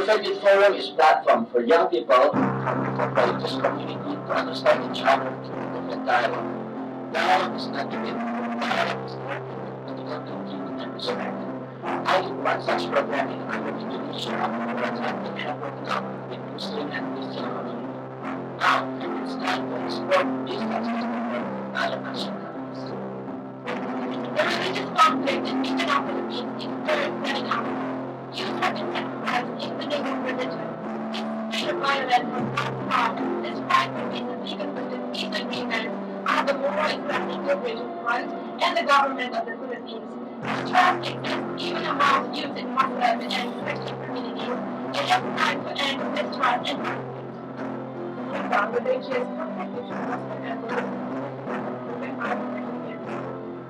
Interfaith Forum is a platform for young people from the religious community to understand each other through different dialogue. Dialogue is not given, dialogue is not political thinking and respect. I did one such program in Indonesia that had worked out with Muslim and Christian community. Now, it's time to explore these aspects of other nationalities. The religious conflict in Mindanao, Philippines is very, very common. Jews have been sacrificed in the name of religion. This kind of violence was not stopped despite the recent legal disagreements on the moral and integration front and the government of the Philippines. Distrust exists even among youth in Muslim and Christian communities. It is time to end distrust and conflict. In Bangladesh, conflict between Muslim and Muslim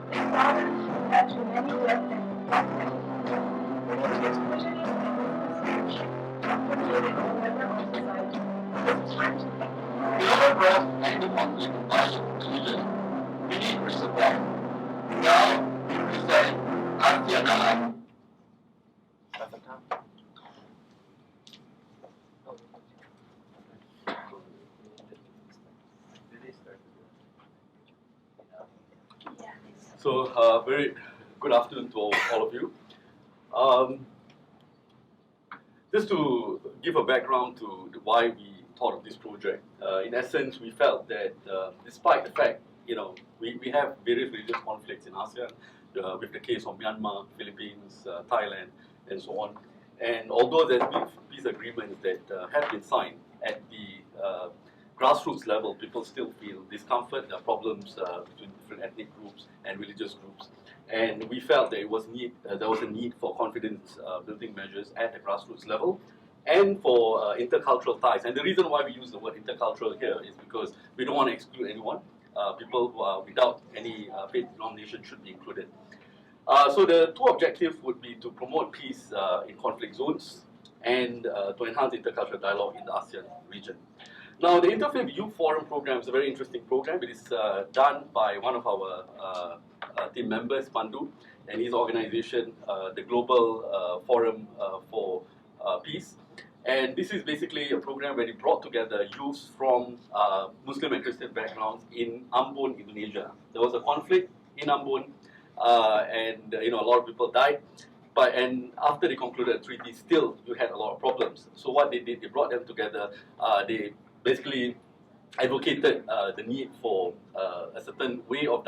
this violence has led to many deaths and suffering. Religious prejudice and misconception have permeated the level of society. It's time to think. The overall and the conflict of national religion, we need respect. Now, we present YSEALI. So, very good afternoon to all of you. Just to give a background to why we thought of this project, in essence, we felt that despite the fact, we have various religious conflicts in ASEAN, with the case of Myanmar, Philippines, Thailand, and so on. And although there's been peace agreements that have been signed at the grassroots level, people still feel discomfort. There are problems between different ethnic groups and religious groups, and we felt that there was a need for confidence building measures at the grassroots level, and for intercultural ties. And the reason why we use the word intercultural here is because we don't want to exclude anyone. People who are without any faith denomination should be included. So the two objectives would be to promote peace in conflict zones and to enhance intercultural dialogue in the ASEAN region. Now, the Interfaith Youth Forum program is a very interesting program. It is done by one of our team members, Pandu, and his organization, the Global Forum for Peace. And this is basically a program where he brought together youths from Muslim and Christian backgrounds in Ambon, Indonesia. There was a conflict in Ambon, and a lot of people died. And after they concluded a treaty, still you had a lot of problems. So what they did, they brought them together. They basically advocated the need for a certain way of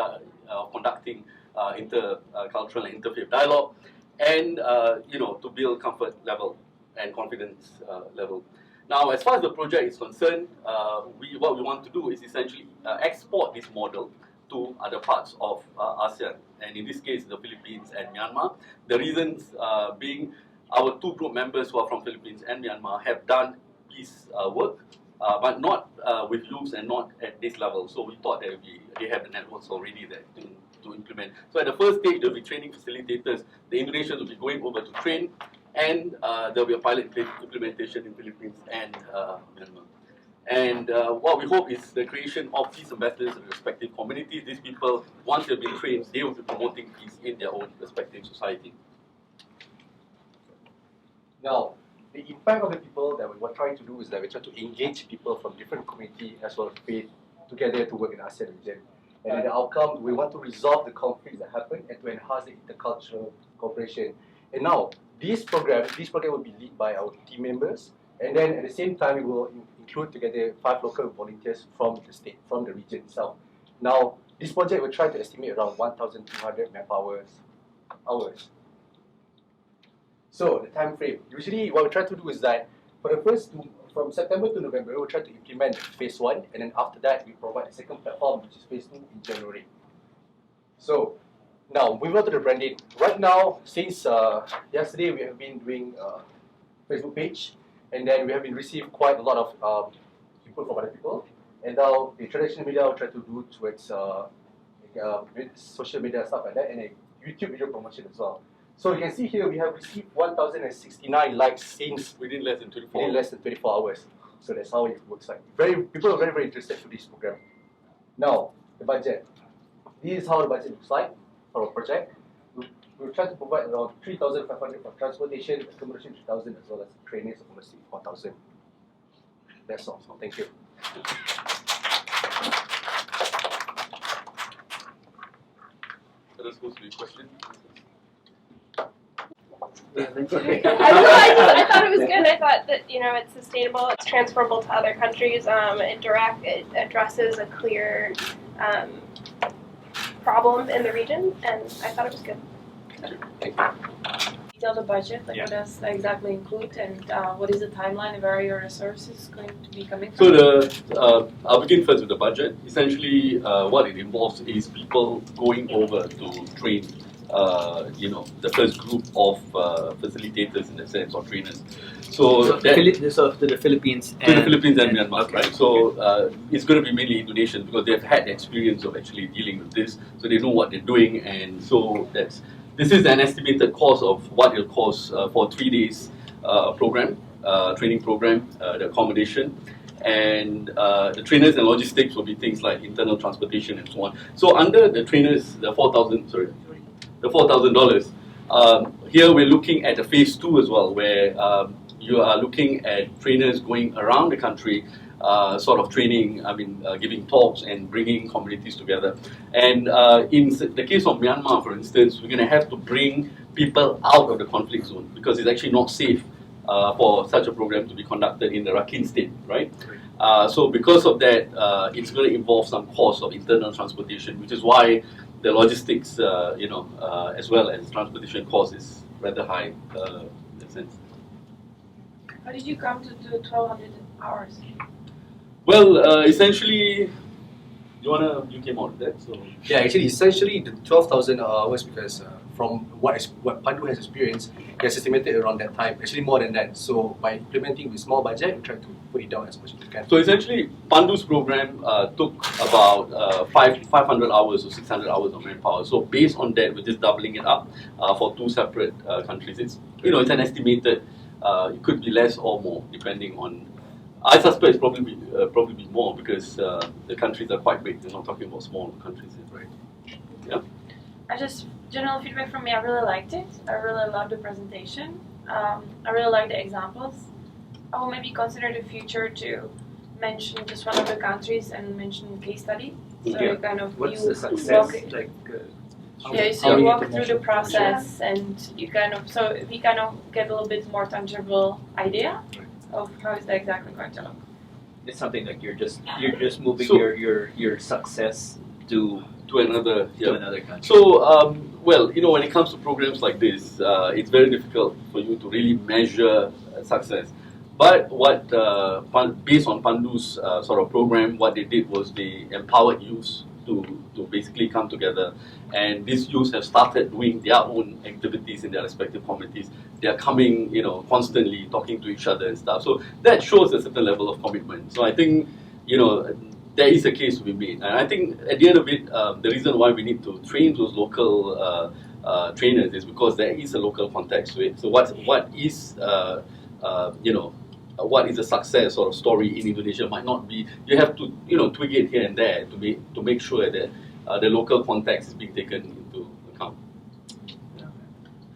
conducting intercultural and interfaith dialogue, and to build comfort level and confidence level. Now, as far as the project is concerned, what we want to do is essentially export this model to other parts of ASEAN, and in this case, the Philippines and Myanmar. The reasons being, our two group members who are from Philippines and Myanmar have done peace work, but not with youths and not at this level. So we thought that they have the networks already there to implement. So at the first stage, there will be training facilitators. The Indonesians will be going over to train, and there will be a pilot implementation in Philippines and Myanmar. And what we hope is the creation of peace ambassadors in respective communities. These people, once they've been trained, they will be promoting peace in their own respective society. Now, the impact of the people that we were trying to do is that we try to engage people from different communities as well as faith together to work in the ASEAN region. And in the outcome, we want to resolve the conflicts that happen and to enhance the intercultural cooperation. And now, this program will be led by our team members, and then at the same time, we will include together 5 local volunteers from the state, from the region itself. Now, this project will try to estimate around 1,200 man-hours. So, the time frame. Usually, what we try to do is that for the from September to November, we'll try to implement phase 1, and then after that, we provide a second platform, which is phase 2 in January. So, now, moving on to the branding. Right now, since yesterday, we have been doing a Facebook page, and then we have been received quite a lot of input from other people. And now, the traditional media will try to do towards social media stuff like that, and a YouTube video promotion as well. So you can see here we have received 1,069 likes since within less than 24 hours. So that's how it works like. People are very, very interested in this program. Now, the budget. This is how the budget looks like for our project. We we'll try to provide around 3,500 for transportation, accommodation 3,000, as well as trainers accommodation 4,000. That's all. Thank you. So that's supposed to be a question. I thought it was good. I thought that it's sustainable, it's transferable to other countries. It addresses a clear problem in the region, and I thought it was good. Thank you. Detail the budget, like what does that exactly include, and what is the timeline of where your resources going to be coming from? So I'll begin first with the budget. Essentially, what it involves is people going over to train, the first group of facilitators in a sense, or trainers. So to the Philippines and Myanmar, okay. right? So it's going to be mainly Indonesian because they've had experience of actually dealing with this, so they know what they're doing, and so this is an estimated cost of what it'll cost for 3 days program, training program, the accommodation, and the trainers and logistics will be things like internal transportation and so on. So under the trainers, the $4,000. Here we're looking at the phase 2 as well, where you are looking at trainers going around the country, sort of training, giving talks and bringing communities together. And in the case of Myanmar, for instance, we're going to have to bring people out of the conflict zone because it's actually not safe for such a program to be conducted in the Rakhine state, right? So because of that, it's going to involve some cost of internal transportation, which is why the logistics, as well as transportation cost is rather high in that sense. How did you come to do 1,200 hours? Well, essentially, you came out with that, so Yeah, actually, essentially the 12,000 hours because from what Pandu has experienced, he has estimated around that time. Actually, more than that. So by implementing with small budget, we try to put it down as much as we can. So essentially, Pandu's program took about 500 hours or 600 hours of manpower. So based on that, we're just doubling it up for 2 separate countries. It's it's an estimated. It could be less or more depending on. I suspect it's probably be more because the countries are quite big. We're not talking about small countries, right? Yeah. General feedback from me, I really liked it. I really loved the presentation. I really liked the examples. I will maybe consider in the future to mention just one of the countries and mention case study. So Okay. What's the success walk, like? so you walk through the process and you we get a little bit more tangible idea of how is that exactly going to look. It's something like you're just moving So- your success to another country. So, when it comes to programs like this, it's very difficult for you to really measure success. But based on Pandu's sort of program, what they did was they empowered youths to basically come together, and these youths have started doing their own activities in their respective communities. They are coming, constantly talking to each other and stuff. So that shows a certain level of commitment. So I think, there is a case to be made. And I think at the end of it, the reason why we need to train those local trainers is because there is a local context to it. So what is what is a success sort of story in Indonesia might not be. You have to tweak it here and there to make sure that the local context is being taken into account.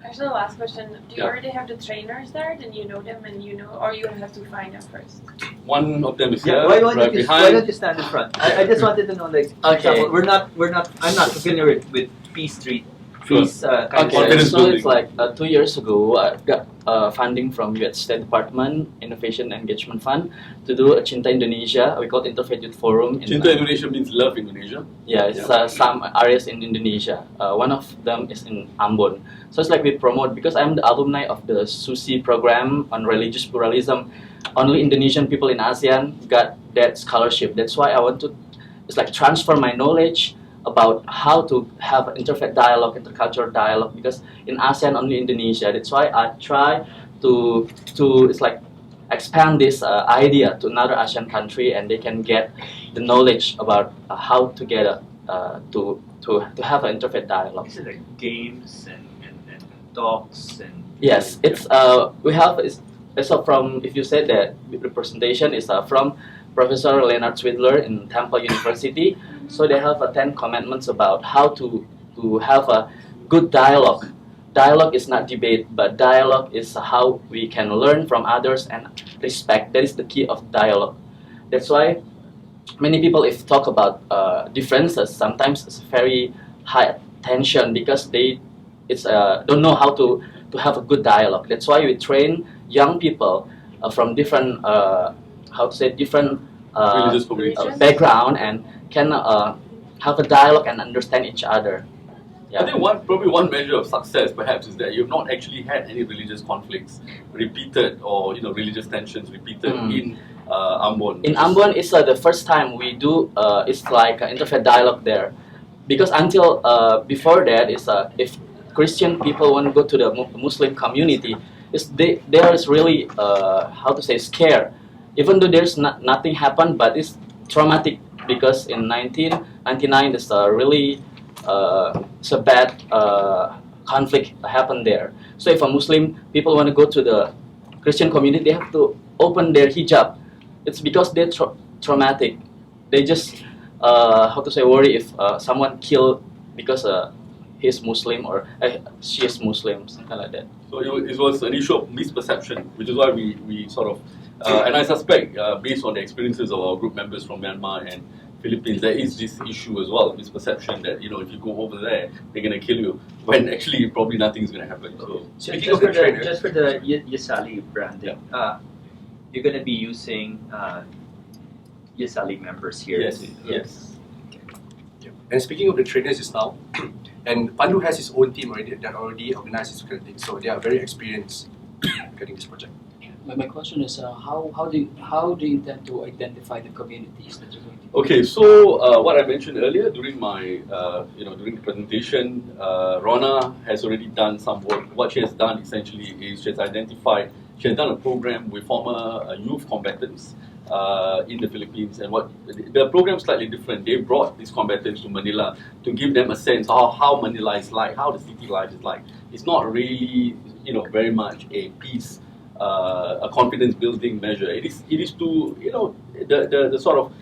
Actually, the last question: do you Yeah. already have the trainers there? Then you know them, and or you have to find them first? One of them is Yeah, here, why don't right you behind. stand in front? I just wanted to know, like, for Okay. example, I'm not familiar with Peace Street. Sure. Peace kind of Okay, Confidence so building. it's like 2 years ago, I got funding from U.S. State Department Innovation Engagement Fund to do a Cinta Indonesia. We call it Interfaith Youth Forum. Cinta Indonesia means love Indonesia. Yeah, it's some areas in Indonesia. One of them is in Ambon. So it's like we promote, because I'm the alumni of the SUSI program on religious pluralism. Only Indonesian people in ASEAN got that scholarship. That's why I want to, it's like transfer my knowledge about how to have interfaith dialogue, intercultural dialogue, because in ASEAN only Indonesia. That's why I try to it's like expand this idea to another ASEAN country, and they can get the knowledge about how together to have an interfaith dialogue. Is it like games and talks and? Yes, it's we have so from, if you said that the presentation is from Professor Leonard Swidler in Temple University. So they have 10 commandments about how to have a good dialogue dialogue is not debate, but dialogue is how we can learn from others and respect. That is the key of dialogue. That's why many people, if talk about differences, sometimes it's very high tension because they don't know how to have a good dialogue. That's why we train young people from different different Religious communities. background and can have a dialogue and understand each other. I think probably one measure of success perhaps is that you've not actually had any religious conflicts repeated or religious tensions repeated in Ambon. In Ambon, it's the first time we do it's like interfaith dialogue there, because until before that is if Christian people want to go to the Muslim community, there is really scared, even though there's nothing happened, but it's traumatic because in 1999 there's really so bad conflict happened there. So if a Muslim people want to go to the Christian community, they have to open their hijab. It's because they're traumatic. They just worry if someone killed because he's Muslim or she is Muslim, something like that. So it was an issue of misperception, which is why we sort of, and I suspect based on the experiences of our group members from Myanmar and Philippines, there is this issue as well, misperception that if you go over there, they're going to kill you, when actually probably nothing's going to happen. So speaking of just for the YSEALI branding, you're going to be using YSEALI members here. Yes. And speaking of the trainers just now, and Pandu has his own team already that already organized this kind of thing, so they are very experienced getting this project. My question is, how do you intend to identify the communities that you're going to? Okay, so what I mentioned earlier during my during the presentation, Rona has already done some work. What she has done essentially is she has done a program with former youth combatants in the Philippines, and what the program is slightly different. They brought these combatants to Manila to give them a sense of how Manila is like, how the city life is like. It's not really very much a peace, a confidence building measure. It is to the sort of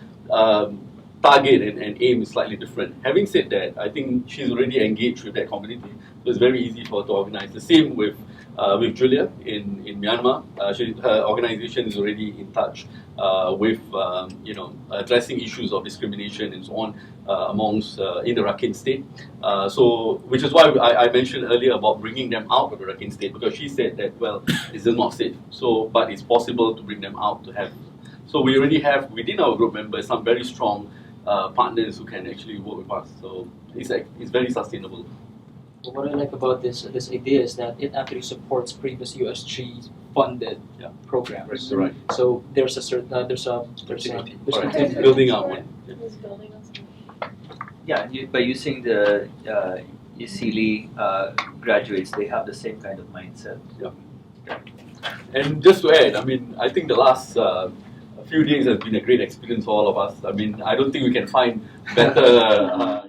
target and aim is slightly different. Having said that, I think she's already engaged with that community, so it's very easy for her to organize. The same with Julia in Myanmar. Her organization is already in touch with addressing issues of discrimination and so on amongst in the Rakhine state. So which is why I mentioned earlier about bringing them out of the Rakhine state, because she said that it's not safe. So but it's possible to bring them out to have. So we already have within our group members some very strong partners who can actually work with us. So it's very sustainable. What I like about this idea is that it actually supports previous USG funded programs. Right. So there's a certain there's continuity. continuity. Building up one. Yeah, by using the YSEALI graduates, they have the same kind of mindset. And just to add, I mean, I think the last few days has been a great experience for all of us. I mean, I don't think we can find better